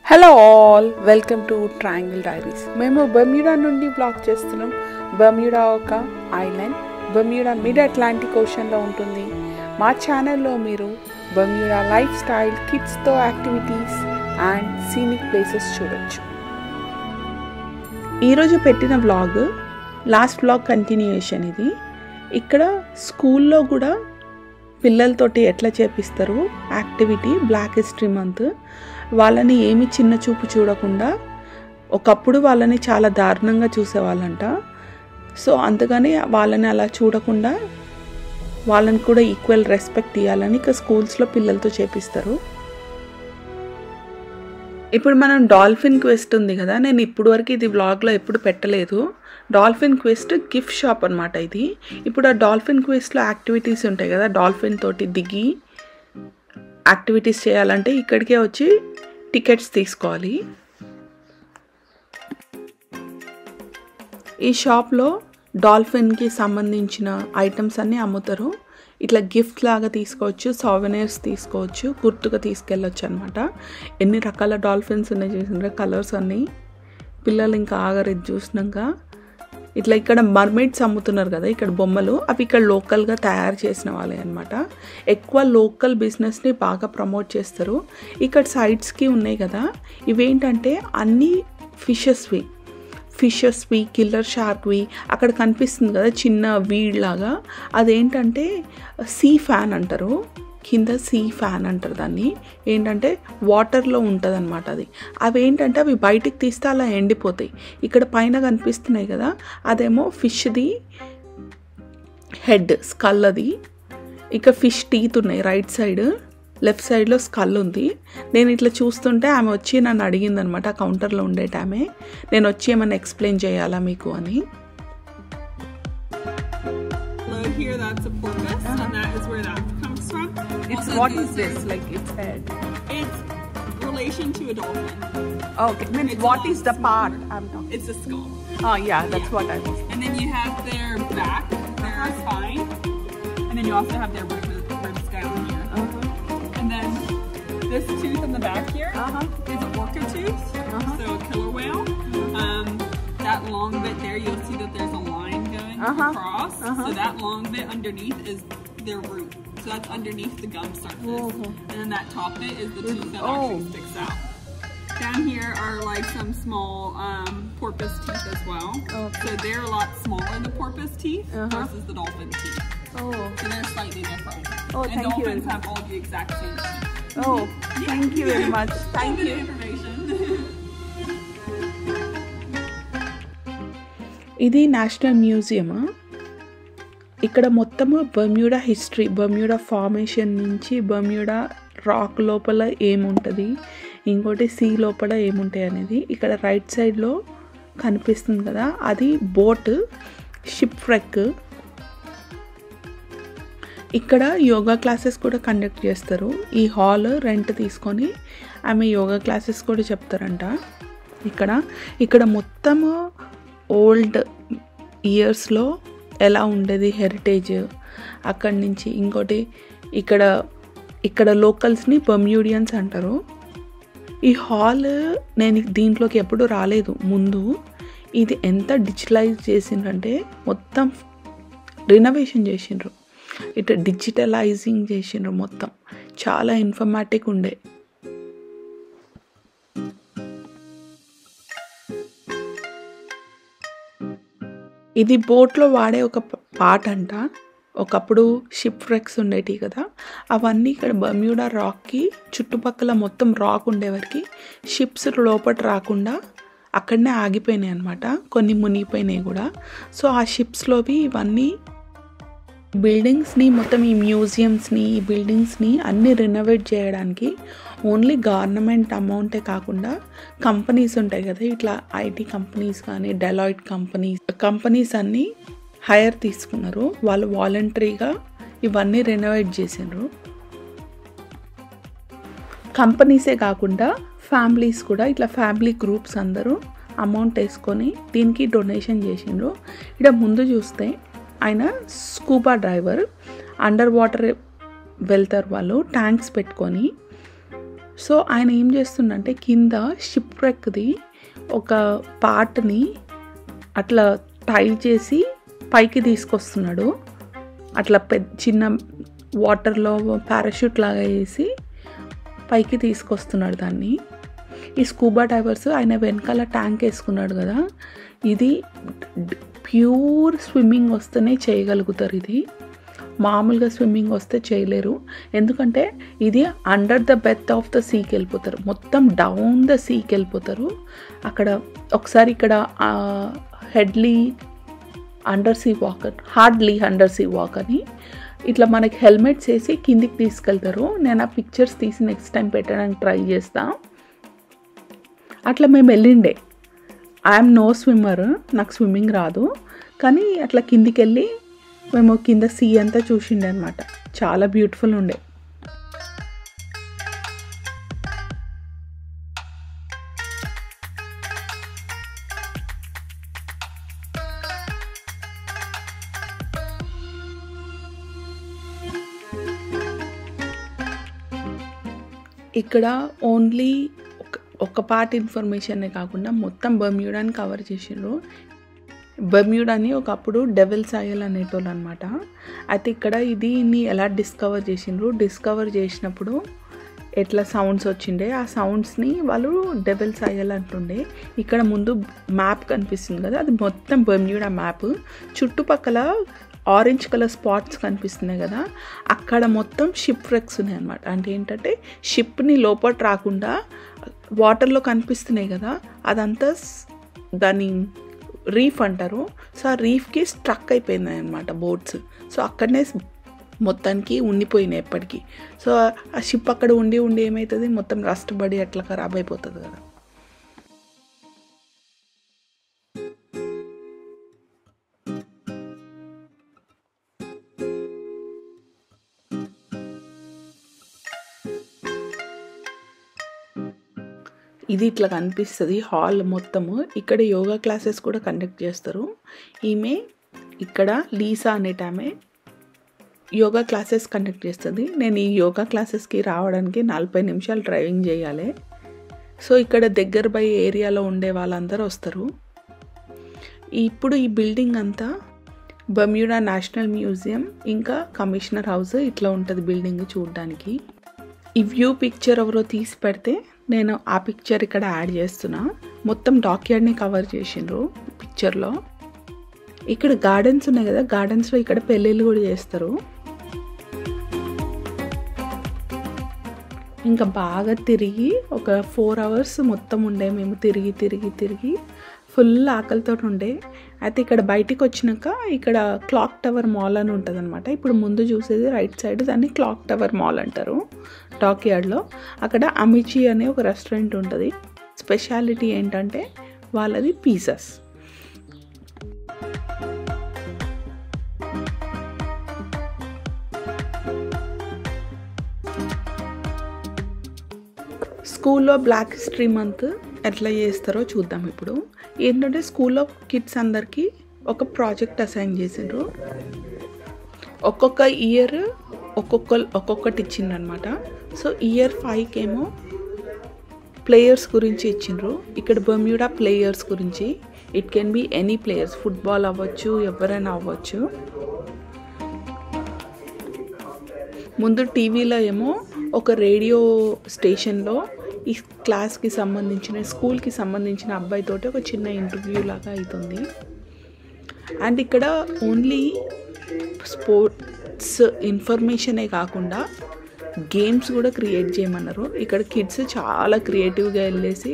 Hello all, welcome to triangle diaries. మేము Bermuda నుండి blog చేస్తున్నాం. బర్మ్యూడా ఒక ఐలాండ్, బర్మ్యూడా మిడ్ అట్లాంటిక్ ఓషన్లో ఉంటుంది. మా ఛానల్లో మీరు బర్మ్యూడా లైఫ్ స్టైల్, కిడ్స్తో యాక్టివిటీస్ అండ్ సీనిక్ ప్లేసెస్ చూడొచ్చు. ఈరోజు పెట్టిన వ్లాగ్ లాస్ట్ వ్లాగ్ కంటిన్యూయేషన్. ఇది ఇక్కడ స్కూల్లో కూడా పిల్లలతోటి ఎట్లా చేపిస్తారు యాక్టివిటీ బ్లాక్ హిస్టరీ మంత్. వాళ్ళని ఏమి చిన్న చూపు చూడకుండా, ఒకప్పుడు వాళ్ళని చాలా దారుణంగా చూసేవాళ్ళంట. సో అందుకని వాళ్ళని అలా చూడకుండా వాళ్ళని కూడా ఈక్వల్ రెస్పెక్ట్ ఇవ్వాలని ఇక స్కూల్స్లో పిల్లలతో చేపిస్తారు. ఇప్పుడు మనం డాల్ఫిన్ క్వెస్ట్ ఉంది కదా, నేను ఇప్పుడు వరకు ఇది వ్లాగ్లో ఎప్పుడు పెట్టలేదు. డాల్ఫిన్ క్వెస్ట్ గిఫ్ట్ షాప్ అనమాట ఇది. ఇప్పుడు ఆ డాల్ఫిన్ క్వెస్ట్లో యాక్టివిటీస్ ఉంటాయి కదా, డాల్ఫిన్ తోటి దిగి యాక్టివిటీస్ చేయాలంటే ఇక్కడికే వచ్చి టికెట్స్ తీసుకోవాలి. ఈ షాప్లో డాల్ఫిన్కి సంబంధించిన ఐటమ్స్ అన్నీ అమ్ముతారు. ఇట్లా గిఫ్ట్ లాగా తీసుకోవచ్చు, సోవెనీర్స్ తీసుకోవచ్చు, గుర్తుగా తీసుకెళ్ళొచ్చు అనమాట. ఎన్ని రకాల డాల్ఫిన్స్ ఉన్నాయి చూసినారా, కలర్స్ అన్నీ. పిల్లలు ఇంకా ఆగరు ఇది చూసినాక. ఇట్లా ఇక్కడ మర్మైడ్స్ అమ్ముతున్నారు కదా, ఇక్కడ బొమ్మలు, అవి ఇక్కడ లోకల్గా తయారు చేసిన వాళ్ళే అనమాట. ఎక్కువ లోకల్ బిజినెస్ని బాగా ప్రమోట్ చేస్తారు. ఇక్కడ సైడ్స్కి ఉన్నాయి కదా, ఇవేంటంటే అన్నీ ఫిషెస్వి, కిల్లర్ షార్క్వి. అక్కడ కనిపిస్తుంది కదా చిన్న వీడ్ లాగా, అదేంటంటే సీ ఫ్యాన్ అంటారు. కింద సీ ఫ్యాన్ అంటారు దాన్ని. ఏంటంటే వాటర్లో ఉంటుంది అనమాట అది. అవి ఏంటంటే అవి బయటికి తీస్తే అలా ఎండిపోతాయి. ఇక్కడ పైన కనిపిస్తున్నాయి కదా, అదేమో ఫిష్ది హెడ్, స్కల్ అది. ఇక ఫిష్ టీత్ ఉన్నాయి రైట్ సైడ్, లెఫ్ట్ సైడ్లో స్కల్ ఉంది. నేను ఇట్లా చూస్తుంటే ఆమె వచ్చి నన్ను అడిగింది అనమాట, ఆ కౌంటర్లో ఉండేట ఆమె, నేను వచ్చి ఏమైనా ఎక్స్ప్లెయిన్ చేయాలా మీకు అని. Here that's a porpoise, and that is where that comes from. It's what is this? Like its head? It's relation to a dolphin. Okay, means what is the part I'm talking? It's the skull. Oh yeah, that's what I was. And then you have their back, their spine, and then you also have their ribs down here. And then this tooth in the back here is an orca tooth, so a killer whale. That long bit there, you'll see that there's a line going across. So that long bit underneath is their root. So that's underneath the gum surface. And then that top bit is the tooth that actually sticks out. Down here are like some small porpoise teeth as well. So they're a lot smaller, the porpoise teeth, versus the dolphin teeth. So they're slightly different. And dolphins have all the exact same teeth. Thank you very much. Thank you. Information. ఇది national museum. ఇక్కడ మొత్తము బర్మ్యూడా history, బర్మ్యూడా formation నుంచి బర్మ్యూడా rock లోపల ఏముంటుంది, ఇంకోటి see లోపల ఏముంటాయి అనేది ఇక్కడ రైట్ సైడ్లో కనిపిస్తుంది కదా, అది బోట్ షిప్ రెక్. ఇక్కడ యోగా క్లాసెస్ కూడా కండక్ట్ చేస్తారు. ఈ హాల్ రెంట్ తీసుకొని ఆమె యోగా క్లాసెస్ కూడా చెప్తారంట. ఇక్కడ మొత్తము ఓల్డ్ ఇయర్స్లో ఎలా ఉండేది హెరిటేజ్, అక్కడి నుంచి ఇంకోటి ఇక్కడ లోకల్స్ని బర్మ్యూడియన్స్ అంటారు. ఈ హాల్ నేను దీంట్లోకి ఎప్పుడు రాలేదు ముందు. ఇది ఎంత డిజిటలైజ్ చేసిండ్రంటే మొత్తం రినోవేషన్ చేసిండ్రు, ఇట్లా డిజిటలైజింగ్ చేసిండ్రు మొత్తం. చాలా ఇన్ఫర్మాటిక్ ఉండే. ఇది బోట్లో వాడే ఒక పార్ట్ అంట. ఒకప్పుడు షిప్ రెక్స్ ఉండేటివి కదా, అవన్నీ ఇక్కడ బర్మ్యూడా రాక్కి చుట్టుపక్కల మొత్తం రాక్ ఉండేవరకు షిప్స్ లోపల రాకుండా అక్కడనే ఆగిపోయినాయి అనమాట. కొన్ని మునిగిపోయినాయి కూడా. సో ఆ షిప్స్లోవి ఇవన్నీ బిల్డింగ్స్ని, మొత్తం ఈ మ్యూజియంస్ని, ఈ బిల్డింగ్స్ని అన్నీ రినోవేట్ చేయడానికి ఓన్లీ గవర్నమెంట్ అమౌంటే కాకుండా కంపెనీస్ ఉంటాయి కదా, ఇట్లా ఐటీ కంపెనీస్ కానీ డెలాయిట్ కంపెనీస్ అన్నీ హైర్ తీసుకున్నారు. వాళ్ళు వాలంటరీగా ఇవన్నీ రెనోవేట్ చేసిండ్రు. కంపెనీసే కాకుండా ఫ్యామిలీస్ కూడా, ఇట్లా ఫ్యామిలీ గ్రూప్స్ అందరూ అమౌంట్ వేసుకొని దీనికి డొనేషన్ చేసిండ్రు. ఇక్కడ ముందు చూస్తే ఆయన స్కూబా డ్రైవర్, అండర్ వాటర్ వెళ్తారు వాళ్ళు ట్యాంక్స్ పెట్టుకొని. సో ఆయన ఏం చేస్తుండంటే కింద షిప్ రెక్ది ఒక పార్ట్ని అట్లా టై చేసి పైకి తీసుకొస్తున్నాడు. అట్లా చిన్న వాటర్లో పారాషూట్ లాగా వేసి పైకి తీసుకొస్తున్నాడు దాన్ని. ఈ స్కూబా డైవర్స్ ఆయన వెనకాల ట్యాంక్ వేసుకున్నాడు కదా, ఇది ప్యూర్ స్విమ్మింగ్ వస్తేనే చేయగలుగుతారు. ఇది మామూలుగా స్విమ్మింగ్ వస్తే చేయలేరు, ఎందుకంటే ఇది under the bed of the సీకి వెళ్ళిపోతారు, మొత్తం డౌన్ ద సీకి వెళ్ళిపోతారు. అక్కడ ఒకసారి ఇక్కడ Hartley under sea walk, Hartley under sea walk అని ఇట్లా మనకి హెల్మెట్స్ వేసి కిందికి తీసుకెళ్తారు. నేను ఆ పిక్చర్స్ తీసి నెక్స్ట్ టైం పెట్టడానికి ట్రై చేస్తా. అట్లా మేము వెళ్ళిండే. ఐఎమ్ నో స్విమ్మర్, నాకు స్విమ్మింగ్ రాదు, కానీ అట్లా కిందికి వెళ్ళి మేము కింద సీ అంతా చూసిండే అనమాట. చాలా బ్యూటిఫుల్ ఉండే. ఇక్కడ ఓన్లీ ఒక పార్ట్ ఇన్ఫర్మేషనే కాకుండా మొత్తం బర్మ్యూడాని కవర్ చేసిండ్రు. బర్మ్యూడాని ఒకప్పుడు డెవిల్స్ ఐల్ అనేటోళ్ళు అనమాట. అయితే ఇక్కడ దీన్ని ఎలా డిస్కవర్ చేసిండ్రు, డిస్కవర్ చేసినప్పుడు ఎట్లా సౌండ్స్ వచ్చిండే, ఆ సౌండ్స్ని వాళ్ళు డెవిల్స్ ఐల్ అంటుండే. ఇక్కడ ముందు మ్యాప్ కనిపిస్తుంది కదా, అది మొత్తం బర్మ్యూడా మ్యాప్. చుట్టుపక్కల ఆరెంజ్ కలర్ స్పాట్స్ కనిపిస్తున్నాయి కదా, అక్కడ మొత్తం షిప్ రెక్స్ ఉన్నాయి అనమాట. అంటే ఏంటంటే షిప్ని లోపల రాకుండా వాటర్లో కనిపిస్తున్నాయి కదా, అదంతా దాని రీఫ్ అంటారు. సో ఆ రీఫ్కి స్ట్రక్ అయిపోయినాయి అనమాట బోట్స్. సో అక్కడనే మొత్తానికి ఉండిపోయినాయి ఎప్పటికీ. సో ఆ షిప్ అక్కడ ఉండి ఏమవుతుంది, మొత్తం రస్ట్ పడి అట్లా ఖరాబ్ అయిపోతుంది కదా. ఇది ఇట్లా కనిపిస్తుంది హాల్ మొత్తము. ఇక్కడ యోగా క్లాసెస్ కూడా కండక్ట్ చేస్తారు. ఈమె ఇక్కడ లీసా అనేట ఆమె యోగా క్లాసెస్ కండక్ట్ చేస్తుంది. నేను ఈ యోగా క్లాసెస్కి రావడానికి 40 నిమిషాలు డ్రైవింగ్ చేయాలి. సో ఇక్కడ దగ్గర బై ఏరియాలో ఉండే వాళ్ళందరూ వస్తారు. ఇప్పుడు ఈ బిల్డింగ్ అంతా బర్మ్యూడా నేషనల్ మ్యూజియం ఇంకా కమిషనర్ హౌస్ ఇట్లా ఉంటుంది బిల్డింగ్ చూడడానికి. ఈ వ్యూ పిక్చర్ ఎవరో తీసి పెడితే నేను ఆ పిక్చర్ ఇక్కడ యాడ్ చేస్తున్నా. మొత్తం డాక్యార్డ్ని కవర్ చేసిండ్రు పిక్చర్లో. ఇక్కడ గార్డెన్స్ ఉన్నాయి కదా, గార్డెన్స్లో ఇక్కడ పెళ్ళిళ్ళు కూడా చేస్తారు. ఇంకా బాగా తిరిగి ఒక 4 hours మొత్తం ఉండే మేము తిరిగి ఫుల్ ఆకలితో ఉండే. అయితే ఇక్కడ బయటికి వచ్చినాక ఇక్కడ క్లాక్ టవర్ మాల్ అని ఉంటుంది అనమాట. ఇప్పుడు ముందు చూసేది రైట్ సైడ్, దాన్ని క్లాక్ టవర్ మాల్ అంటారు డాక్యార్డ్లో. అక్కడ అమిచి అనే ఒక రెస్టారెంట్ ఉంటుంది. స్పెషాలిటీ ఏంటంటే వాళ్ళది పిజ్జాస్. స్కూల్లో బ్లాక్ హిస్టరీ మంత్ ఎట్లా చేస్తారో చూద్దాం. ఇప్పుడు ఏంటంటే స్కూల్లో కిడ్స్ అందరికీ ఒక ప్రాజెక్ట్ అసైన్ చేసిండ్రు. ఒక్కొక్క ఇయర్ ఒక్కొక్కటి ఇచ్చిండ్రనమాట. సో ఇయర్ 5 ఏమో ప్లేయర్స్ గురించి ఇచ్చిండ్రు. ఇక్కడ బర్మ్యూడా ప్లేయర్స్ గురించి, it can be any players, football అవ్వచ్చు, ఎవరైనా అవ్వచ్చు. ముందు టీవీలో ఏమో ఒక రేడియో స్టేషన్లో ఈ క్లాస్కి సంబంధించిన స్కూల్కి సంబంధించిన అబ్బాయితోటి ఒక చిన్న ఇంటర్వ్యూ లాగా అవుతుంది. అండ్ ఇక్కడ ఓన్లీ స్పోర్ట్స్ ఇన్ఫర్మేషనే కాకుండా గేమ్స్ కూడా క్రియేట్ చేయమన్నారు. ఇక్కడ కిడ్స్ చాలా క్రియేటివ్గా వెళ్ళేసి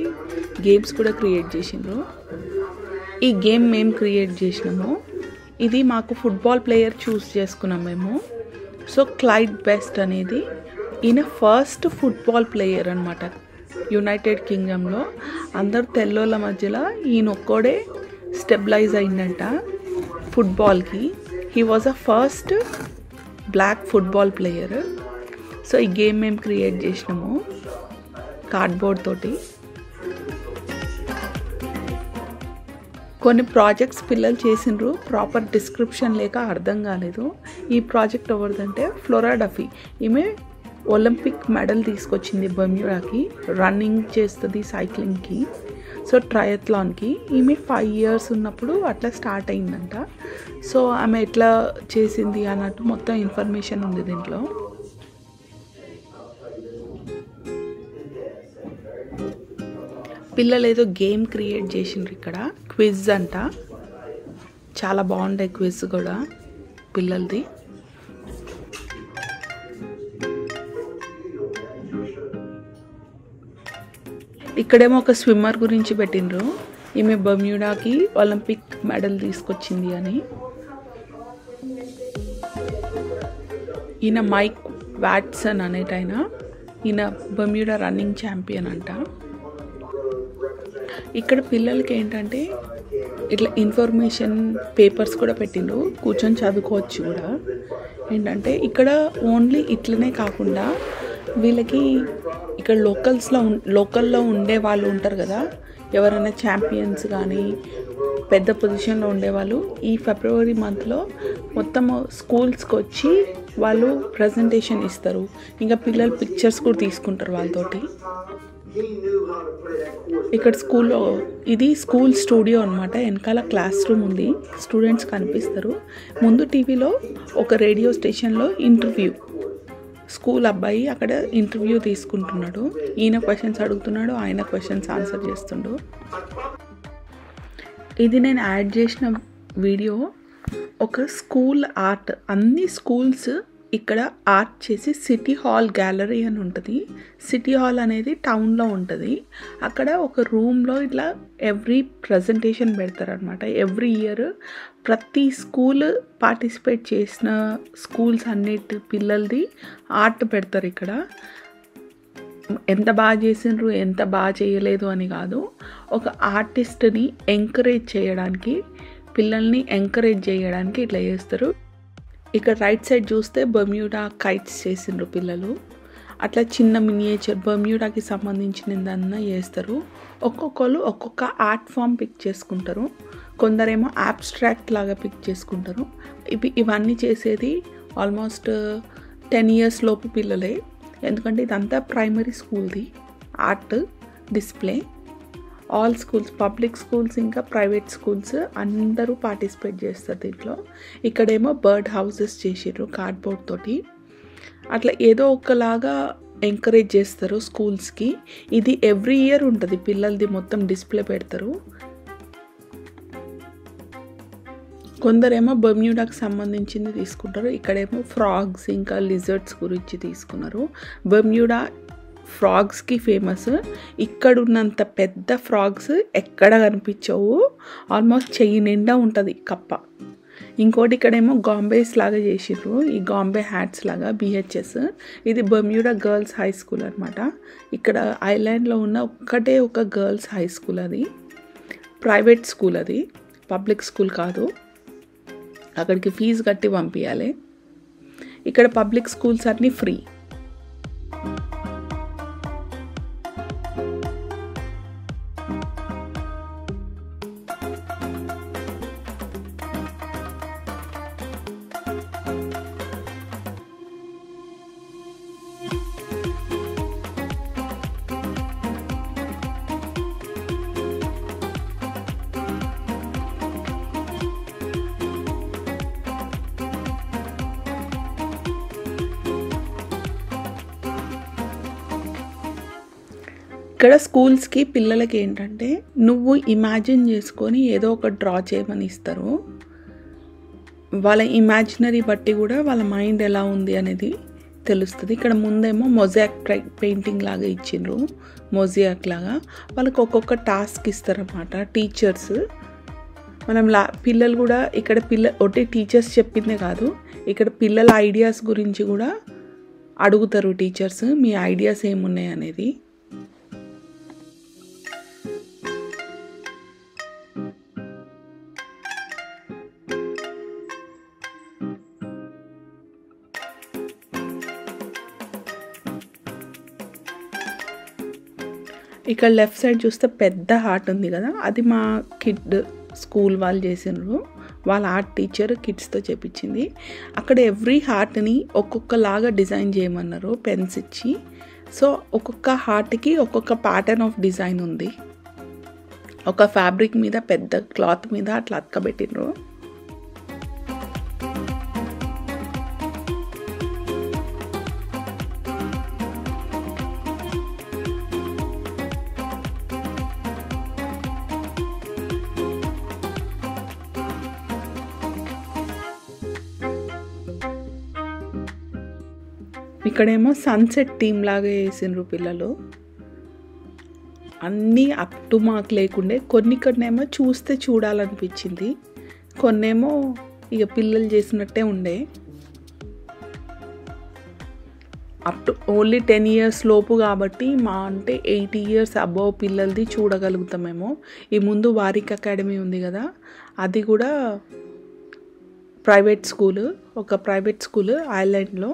గేమ్స్ కూడా క్రియేట్ చేసిండ్రు. ఈ గేమ్ మేము క్రియేట్ చేసినాము. ఇది మాకు ఫుట్బాల్ ప్లేయర్ చూస్ చేసుకున్నాం మేము. సో క్లైడ్ బెస్ట్ అనేది ఈయన ఫస్ట్ ఫుట్బాల్ ప్లేయర్ అనమాట యునైటెడ్ కింగ్డమ్లో. అందరు తెల్లోళ్ళ మధ్యలో ఈయన ఒక్కడే స్టెబిలైజ్ అయిందంట ఫుట్బాల్కి. He was a first black football player. So ఈ గేమ్ మేము క్రియేట్ చేసినాము కార్డ్బోర్డ్ తోటి. కొన్ని ప్రాజెక్ట్స్ పిల్లలు చేసిండ్రు, ప్రాపర్ డిస్క్రిప్షన్ లేక అర్థం కాలేదు. ఈ ప్రాజెక్ట్ ఎవరిదంటే ఫ్లోరా డఫీ. ఈమె ఒలింపిక్ మెడల్ తీసుకొచ్చింది బర్మ్యూడాకి. రన్నింగ్ చేస్తుంది, సైక్లింగ్కి, సో ట్రయథ్లాన్కి. ఈమె 5 years ఉన్నప్పుడు అట్లా స్టార్ట్ అయిందంట. సో ఆమె ఎట్లా చేసింది అన్నట్టు మొత్తం ఇన్ఫర్మేషన్ ఉంది దీంట్లో. పిల్లలు ఏదో గేమ్ క్రియేట్ చేసిండ్రు ఇక్కడ, క్విజ్ అంట. చాలా బాగుండే క్విజ్ కూడా పిల్లలది. ఇక్కడేమో ఒక స్విమ్మర్ గురించి పెట్టిండ్రు. ఈమె బర్మ్యూడాకి ఒలింపిక్ మెడల్ తీసుకొచ్చింది అని. ఈయన మైక్ వాట్సన్ అనేటైనా, ఈయన బర్మ్యూడా రన్నింగ్ ఛాంపియన్ అంట. ఇక్కడ పిల్లలకి ఏంటంటే ఇట్లా ఇన్ఫర్మేషన్ పేపర్స్ కూడా పెట్టిండ్రు, కూర్చొని చదువుకోవచ్చు కూడా. ఏంటంటే ఇక్కడ ఓన్లీ ఇట్లనే కాకుండా వీళ్ళకి ఇక్కడ లోకల్లో ఉండే వాళ్ళు ఉంటారు కదా, ఎవరైనా ఛాంపియన్స్ కానీ పెద్ద పొజిషన్లో ఉండేవాళ్ళు ఈ ఫిబ్రవరి మంత్లో మొత్తం స్కూల్స్కి వచ్చి వాళ్ళు ప్రజెంటేషన్ ఇస్తారు. ఇంకా పిల్లలు పిక్చర్స్ కూడా తీసుకుంటారు వాళ్ళతోటి. ఇక్కడ స్కూల్లో ఇది స్కూల్ స్టూడియో అనమాట. వెనకాల క్లాస్ రూమ్ ఉంది, స్టూడెంట్స్ కనిపిస్తారు. ముందు టీవీలో ఒక రేడియో స్టేషన్లో ఇంటర్వ్యూ, స్కూల్ అబ్బాయి అక్కడ ఇంటర్వ్యూ తీసుకుంటున్నాడు. ఈయన క్వశ్చన్స్ అడుగుతున్నాడు, ఆయన క్వశ్చన్స్ ఆన్సర్ చేస్తుండు. ఇది నేను యాడ్ చేసిన వీడియో. ఒక స్కూల్ ఆర్ట్, అన్ని స్కూల్స్ ఇక్కడ ఆర్ట్ చేసి సిటీ హాల్ గ్యాలరీ అని ఉంటుంది. సిటీ హాల్ అనేది టౌన్లో ఉంటుంది. అక్కడ ఒక రూమ్లో ఇట్లా ఎవ్రీ ప్రజెంటేషన్ పెడతారనమాట. ఎవ్రీ ఇయర్ ప్రతి స్కూల్ పార్టిసిపేట్ చేసిన స్కూల్స్ అన్నిటి పిల్లలది ఆర్ట్ పెడతారు ఇక్కడ. ఎంత బాగా చేసిండ్రు, ఎంత బాగా చేయలేదు అని కాదు, ఒక ఆర్టిస్ట్ని ఎంకరేజ్ చేయడానికి, పిల్లల్ని ఎంకరేజ్ చేయడానికి ఇట్లా చేస్తారు. ఇక్కడ రైట్ సైడ్ చూస్తే బర్మ్యూడా కైట్స్ చేసిండ్రు పిల్లలు. అట్లా చిన్న మినియేచర్ బర్మ్యూడాకి సంబంధించినదన్నా చేస్తారు. ఒక్కొక్కరు ఒక్కొక్క ఆర్ట్ ఫామ్ పిక్ చేసుకుంటారు. కొందరేమో అబ్స్ట్రాక్ట్ లాగా పిక్ చేసుకుంటారు. ఇవన్నీ చేసేది ఆల్మోస్ట్ 10 years లోపు పిల్లలే. ఎందుకంటే ఇదంతా ప్రైమరీ స్కూల్ది art display. All schools, public schools ఇంకా ప్రైవేట్ స్కూల్స్ అందరూ పార్టిసిపేట్ చేస్తారు దీంట్లో. ఇక్కడేమో బర్డ్ హౌసెస్ చేసిర్రు కార్డ్బోర్డ్ తోటి. అట్లా ఏదో ఒకలాగా ఎంకరేజ్ చేస్తారు స్కూల్స్కి. ఇది ఎవ్రీ ఇయర్ ఉంటుంది, పిల్లలది మొత్తం డిస్ప్లే పెడతారు. కొందరేమో బర్మ్యూడాకి సంబంధించింది తీసుకుంటారు. ఇక్కడేమో ఫ్రాగ్స్ ఇంకా లిజర్డ్స్ గురించి తీసుకున్నారు. బర్మ్యూడా ఫ్రాగ్స్కి ఫేమస్. ఇక్కడ ఉన్నంత పెద్ద ఫ్రాగ్స్ ఎక్కడ కనిపించవు. ఆల్మోస్ట్ చెయ్యి నిండా ఉంటుంది కప్ప. ఇంకోటి ఇక్కడేమో గాంబేస్ లాగా చేసిర్రు, ఈ గాంబే హ్యాట్స్ లాగా BHS. ఇది బర్మ్యూడా గర్ల్స్ హై స్కూల్ అనమాట. ఇక్కడ ఐలాండ్లో ఉన్న ఒక్కటే ఒక గర్ల్స్ హై స్కూల్. అది ప్రైవేట్ స్కూల్, అది పబ్లిక్ స్కూల్ కాదు. అక్కడికి ఫీజు కట్టి పంపించాలి. ఇక్కడ పబ్లిక్ స్కూల్స్ అన్నీ ఫ్రీ. ఇక్కడ స్కూల్స్కి పిల్లలకి ఏంటంటే నువ్వు ఇమాజిన్ చేసుకొని ఏదో ఒక డ్రా చేయమని ఇస్తారు. వాళ్ళ ఇమాజినరీ బట్టి కూడా వాళ్ళ మైండ్ ఎలా ఉంది అనేది తెలుస్తుంది. ఇక్కడ ముందేమో మొజాక్ పెయింటింగ్ లాగా ఇచ్చిండ్రు, మొజాక్ లాగా. వాళ్ళకి ఒక్కొక్క టాస్క్ ఇస్తారన్నమాట టీచర్స్. మనం పిల్లలు కూడా ఇక్కడ ఒకటి టీచర్స్ చెప్పిందే కాదు, ఇక్కడ పిల్లల ఐడియాస్ గురించి కూడా అడుగుతారు టీచర్స్, మీ ఐడియాస్ ఏమున్నాయి అనేది. ఇక్కడ లెఫ్ట్ సైడ్ చూస్తే పెద్ద హార్ట్ ఉంది కదా, అది మా కిడ్ స్కూల్ వాళ్ళు చేసినారు. వాళ్ళ ఆర్ట్ టీచర్ కిడ్స్తో చేపించింది. అక్కడ ఎవ్రీ హార్ట్ని ఒక్కొక్కలాగా డిజైన్ చేయమన్నారు పెన్స్ ఇచ్చి. సో ఒక్కొక్క హార్ట్కి ఒక్కొక్క ప్యాటర్న్ ఆఫ్ డిజైన్ ఉంది. ఒక ఫ్యాబ్రిక్ మీద పెద్ద క్లాత్ మీద అట్లా అతకబెట్టిండ్రు. ఇక్కడేమో సన్సెట్ థీమ్ లాగా వేసిండ్రు పిల్లలు. అన్నీ అప్ టు మార్క్ లేకుండే, కొన్నేమో చూస్తే చూడాలనిపించింది, కొన్నేమో ఇక పిల్లలు చేసినట్టే ఉండే. అప్ టు ఓన్లీ 10 years లోపు కాబట్టి మా అంటే 80 years అబోవ్ పిల్లలది చూడగలుగుతామేమో. ఈ ముందు వారిక్ అకాడమీ ఉంది కదా, అది కూడా ప్రైవేట్ స్కూల్, ఒక ప్రైవేట్ స్కూల్ ఐర్లాండ్లో.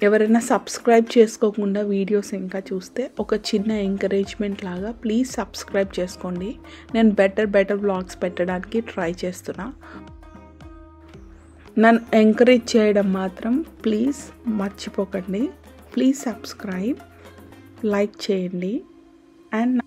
ఎవరైనా సబ్స్క్రైబ్ చేసుకోకుండా వీడియోస్ ఇంకా చూస్తే ఒక చిన్న ఎంకరేజ్మెంట్ లాగా ప్లీజ్ సబ్స్క్రైబ్ చేసుకోండి. నేను బెటర్ వ్లాగ్స్ పెట్టడానికి ట్రై చేస్తున్నా. నన్ను ఎంకరేజ్ చేయడం మాత్రం ప్లీజ్ మర్చిపోకండి. ప్లీజ్ సబ్స్క్రైబ్, లైక్ చేయండి అండ్